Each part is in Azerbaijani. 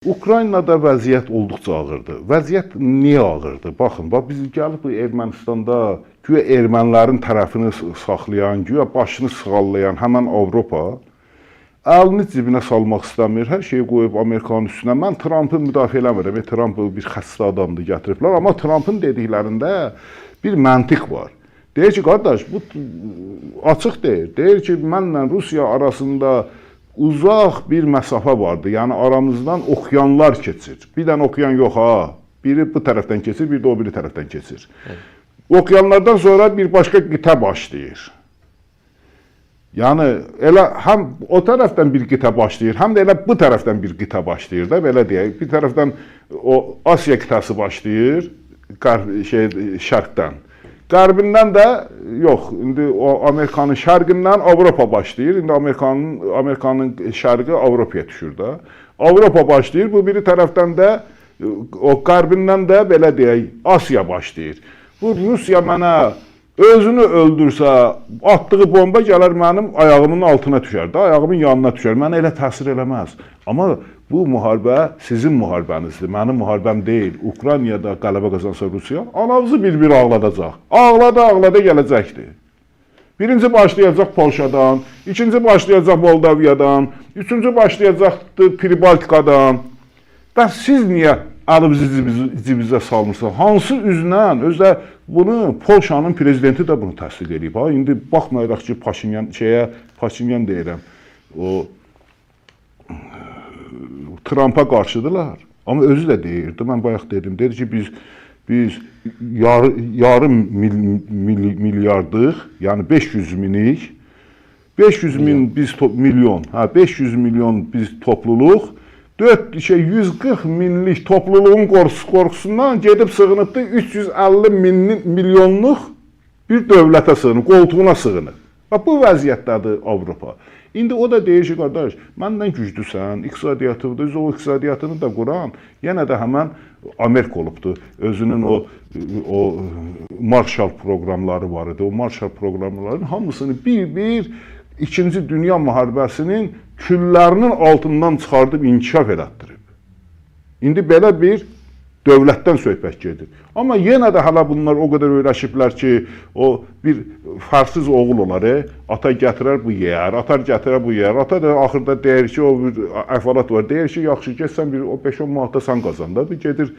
Ukraynada vəziyyət olduqca ağırdır. Vəziyyət niyə ağırdır? Baxın, biz gəlib Ermənistanda güya ermənilərin tərəfini saxlayan, güya başını sığallayan həmən Avropa əlini cibinə salmaq istəmir, hər şeyi qoyub Amerikanın üstünə. Mən Trump'ı müdafiə eləmirəm, Trump bir xəstə adamdır, gətiriblər. Amma Trump'ın dediklərində bir məntiq var. Deyir ki, qardaş, bu açıq deyir. Deyir ki, mənlə Rusiya arasında uzaq bir məsafə vardı. Yəni aramızdan okeanlar keçir. Bir dənə okean yox ha. Biri bu tərəfdən keçir, bir də o biri tərəfdən keçir. Okeanlardan sonra bir başqa qitə başlayır. Yəni elə həm o tərəfdən bir qitə başlayır, həm də elə bu tərəfdən bir qitə başlayır da, belə deyək. Bir tərəfdən o Asiya qitəsi başlayır, şərqdən. Qərbindən də yox, indi o Amerikanın şərqindən Avropa başlayır. İndi Amerikanın şərqi Avropaya düşür də. Avropa başlayır, bu biri tərəfdən də o qərbindən də belə deyək, Asiya başlayır. Bu Rusiya mənə özünü öldürsə, atdığı bomba gələr mənim ayağımın altına düşər də, ayağımın yanına düşər. Mənə elə təsir eləməz. Amma bu müharibə sizin müharibənizdir, mənim müharibəm deyil. Ukraynada qələbə qazansa Rusiya, anavızı bir-bir ağladacaq. Ağlada gələcəkdir. Birinci başlayacaq Polşadan, ikinci başlayacaq Moldaviyadan, üçüncü başlayacaqdır Pribaltikadan. Bəs siz niyə əlimizi cibizə salmışsınız? Hansı üzlə? Özdə bunu Polşanın prezidenti də bunu təsdiq edib. İndi baxmayaraq ki, Paşinyan deyirəm, o Trump'a qarşıdırlar. Amma özü də deyirdi, mən bayaq dedim, dedi ki, biz yarım milyardıq, yəni 500 minik, 500 min biz milyon, 500 milyon biz topluluq, 140 minlik topluluğun qorxusundan gedib sığınıbdır 350 milyonluq bir dövlətə sığınıb, qoltuğuna sığınıb. Bu vəziyyətdədir Avropa. İndi o da deyir ki, qardaş, məndən güclüsən, iqtisadiyyatında, o iqtisadiyyatını da quran, yenə də həmən Amerika olubdur. Özünün o Marshall proqramları var idi. O Marshall proqramlarının hamısını bir-bir İkinci Dünya müharibəsinin küllərinin altından çıxardıb inkişaf elətdirib. İndi belə bir dövlətdən söhbət gedir. Amma yenə də hələ bunlar o qədər öyrəşiblər ki, o bir fərsiz oğul olar, ata gətirər bu yeyər, ata gətirər bu yeyər, ata da axırda deyir ki, o bir əhvalat var, deyir ki, yaxşı, geçsən bir 5-10 manatda sən qazan da, bir gedir,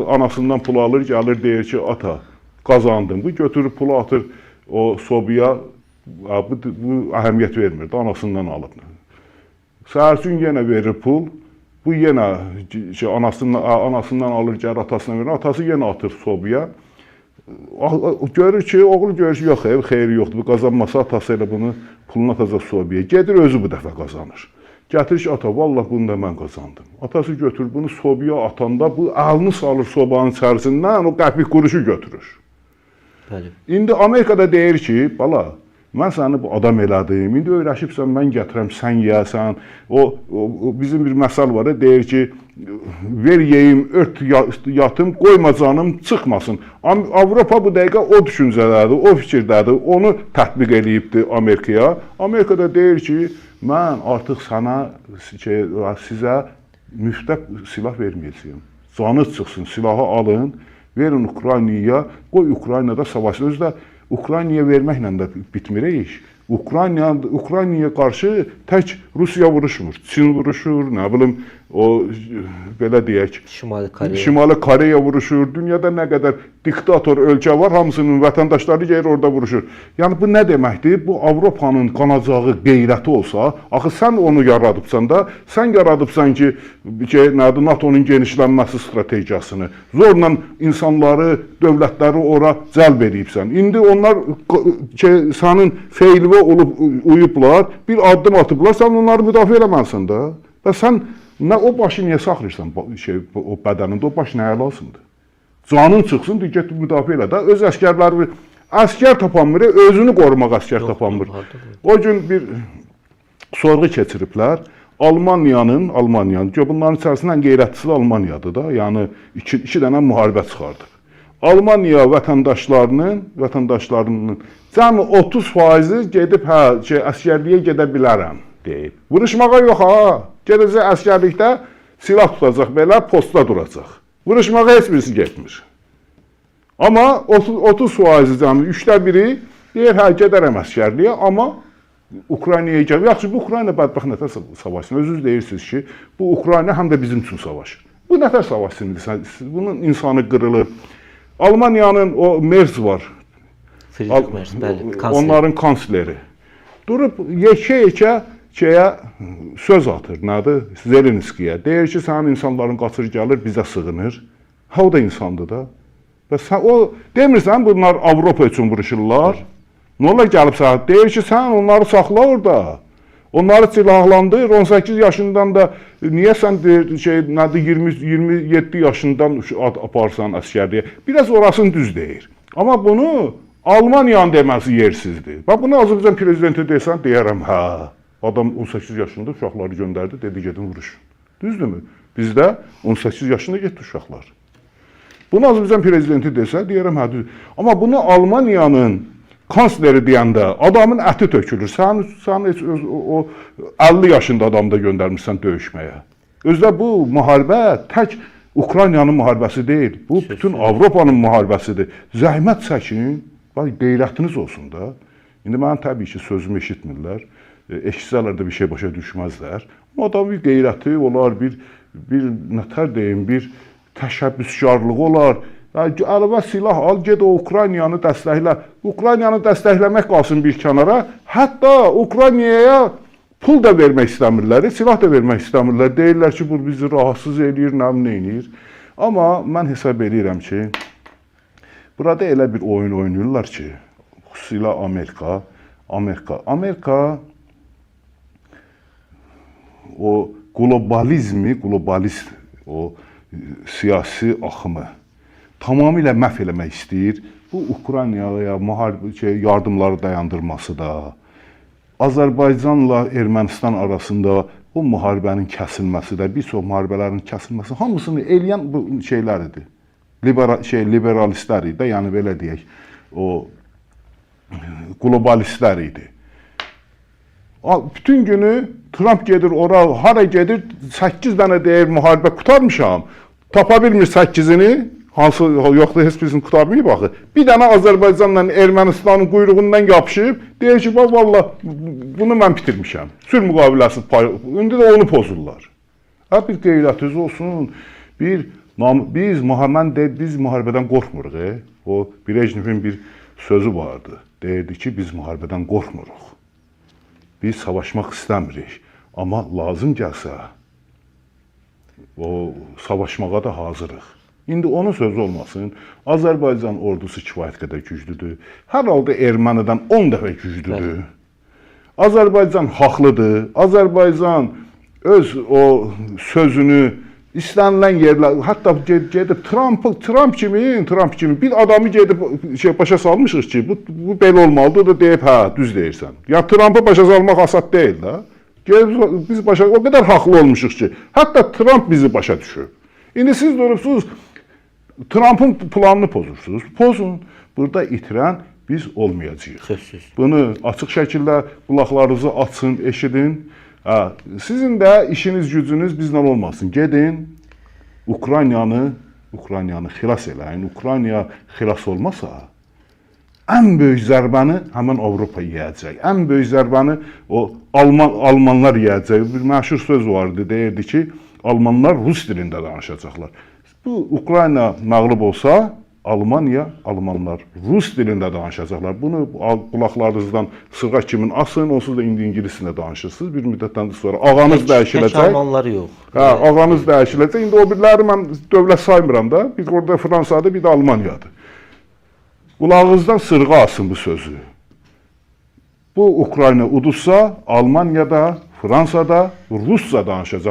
anasından pul alır, gəlir, deyir ki, ata, qazandım, bu götürür pulu atır o sobaya, bu əhəmiyyət vermir, anasından alıb. Səhərsin yenə verir pul, bu yenə anasından alır, gəlir atasına verir, atası yenə atır sobaya. Görür ki, oğul görür ki, yox, xeyri yoxdur, bu qazanmasa atası elə bunu pulunu atacaq sobaya. Gedir, özü bu dəfə qazanır. Gətirir ki, ata, vallah bunu da mən qazandım. Atası götürür bunu sobaya atanda, bu əlini salır sobanın içərisindən, o qəpik quruşu götürür. İndi Amerikada deyir ki, bala, mən səni bu adam elədim, indi öyrəşibsən, mən gətirəm, sən yeyəsən. Bizim bir məsəl var, deyir ki, ver yeyim, ört yatım, qoyma canım, çıxmasın. Avropa bu dəqiqə o düşüncədədir, o fikirdədir, onu tətbiq eləyibdir Amerikaya. Amerikada deyir ki, mən artıq sizə müftəq silah verməyəcəyim. Canı çıxsın, silahı alın, verin Ukraynaya, qoy Ukraynada savaşın. Özü də Ukraynaya verməklə də bitmir iş. Ukraynaya qarşı tək Rusiya vuruşmur. Çin vuruşur, nə bilim, o belə deyək, Şimali Koreya vuruşur. Dünyada nə qədər diktator ölkə var, hamısının vətəndaşları gəlir orada vuruşur. Yəni bu nə deməkdir? Bu Avropanın qanacağı qeyrəti olsa, axı sən onu yaradıbsan da, sən yaradıbsan ki, NATO'nun genişlənməsi strategiyasını, zorla insanları, dövlətləri ora cəlb edibsən. İndi onlar sənin feyilvə olub uyublar, bir addım atıblar, sən onları müdafiə eləməlisən də. Və sən o başı niyə saxlayırsan o bədənində, o baş nəyə lazımdır? Canın çıxsın, get müdafiə elə də. Öz əskərləri, əskər tapanmır, özünü qorumaq əskər tapanmır. O gün bir sorğu keçiriblər. Almaniyanın, bunların içərisindən qeyrətlisi Almaniyadır da, yəni iki dənə müharibə çıxardıq. Almaniya vətəndaşlarının cəmi 30% gedib, əskərliyə gedə bilərəm deyib. Vuruşmağa yox ha, gedəcək əskərlikdə silah tutacaq belə, postda duracaq. Vuruşmağa heç birisi getmir. Amma 30% cəmi 1/3 deyir, hə, gedərəm əskərliyə, amma Ukraynaya gəlir. Yaxşı, bu Ukrayna bədbəxt nətər savaşsın. Özünüz deyirsiniz ki, bu Ukrayna həm də bizim üçün savaşır. Bu nətər savaşsın? Bunun insanı qırılır. Almaniyanın o Merz var. Friedrich Merz, bəli, kansler. Onların kansleri. Durub yekə söz atır. Nədir? Zelenskiyə. Deyir ki, sənin insanların qaçır gəlir, bizə sığınır. Ha, o da insandır da. Və sən o demirsən bunlar Avropa üçün vuruşurlar. Nə olar gəlib sənə? Deyir ki, sən onları saxla orada. Onları silahlandır. 18 yaşından da niyə sən nədir 27 yaşından aparsan əskərliyə? Biraz orasını düz deyir. Amma bunu Almaniyanın deməsi yersizdir. Bax, bunu Azərbaycan prezidenti desən, deyərəm, hə. Adam 18 yaşında uşaqları göndərdi, dedi, gedin vuruşun. Düzdürmü? Bizdə 18 yaşında getdi uşaqlar. Bunu Azərbaycan prezidenti desə, deyərəm, hə, düzdür. Amma bunu Almaniyanın kansleri deyəndə adamın əti tökülür. Sən heç o 50 yaşında adamı da göndərmişsən döyüşməyə. Özdə bu müharibə tək Ukraynanın müharibəsi deyil. Bu bütün Avropanın müharibəsidir. Zəhmət çəkin, qeyrətiniz olsun da. İndi mənim təbii ki, sözümü eşitmirlər. Eşitsələr də bir şey başa düşməzlər. Amma adamın bir qeyrəti olar, bir nətər deyim, bir təşəbbüskarlığı olar. Əlavə silah al, ged o Ukraynanı dəstəklə. Ukraynanı dəstəkləmək qalsın bir kənara. Hətta Ukraynaya pul da vermək istəmirlər, silah da vermək istəmirlər. Deyirlər ki, bu bizi rahatsız eləyir, nə eləyir. Amma mən hesab edirəm ki, burada elə bir oyun oynayırlar ki, xüsusilə Amerika o globalist o siyasi axımı tamamilə məhv eləmək istəyir. Bu Ukraynaya yardımları dayandırması da, Azərbaycanla Ermənistan arasında o müharibənin kəsilməsi də, bir çox müharibələrin kəsilməsi, hamısını eləyən bu şeyləridir. Liberalistlər idi, yəni belə deyək, o globalistlər idi. Bütün günü Trump gedir ora, hara gedir, 8 dənə deyir müharibə qutarmışam, tapa bilmir 8-ini, hansı yoxdur, heç birisini qutarmayıb axı. Bir dənə Azərbaycanla Ermənistanın quyruğundan yapışıb, deyir ki, valla bunu mən bitirmişəm. Sülh müqaviləsi, indi də onu pozurlar. Bir qeyrətiniz olsun, biz müharibədən qorxmuruq. O Brejnevin bir sözü vardı, deyirdi ki, biz müharibədən qorxmuruq. Biz savaşmaq istəmirik, amma lazım gəlsə, o savaşmağa da hazırıq. İndi onun sözü olmasın, Azərbaycan ordusu kifayət qədər güclüdür. Hər halda Ermənidən 10 dəfə güclüdür. Azərbaycan haqlıdır. Azərbaycan öz o sözünü istənilən yerlər, hətta gedib Trump kimi bir adamı gedib başa salmışıq ki, bu belə olmalıdır da deyib, hə, düz deyirsən. Ya Trump'ı başa salmaq asad deyil da. Biz o qədər haqlı olmuşuq ki, hətta Trump bizi başa düşür. İndi siz durubsunuz, Trump'ın planını pozursunuz. Pozun. Burada itirən biz olmayacağıq. Bunu açıq şəkildə qulaqlarınızı açın, eşidin. Sizin də işiniz, gücünüz bizlə olmasın. Gedin, Ukraynanı xilas eləyin. Ukrayna xilas olmasa, ən böyük zərbəni həmən Avropa yiyəcək. Ən böyük zərbəni o Almanlar yiyəcək. Bir məşhur söz vardı, deyirdi ki, Almanlar Rus dilində danışacaqlar. Bu Ukrayna məğlub olsa, Almanlar Rus dilində danışacaqlar. Bunu qulaqlarınızdan sırğa kimin asın, onsuz da indi ingiliscə danışırsınız. Bir müddətdən sonra ağanız dəyişiləcək. Tək Almanlar yox. Ağanız dəyişiləcək. İndi o biriləri mən dövlət saymıram da. Bir orada Fransadır, bir də Almaniyadır. Qulağınızdan sırğa asın bu sözü. Bu Ukrayna uduzsa, Almaniyada, Fransada, Rusca danışacaq.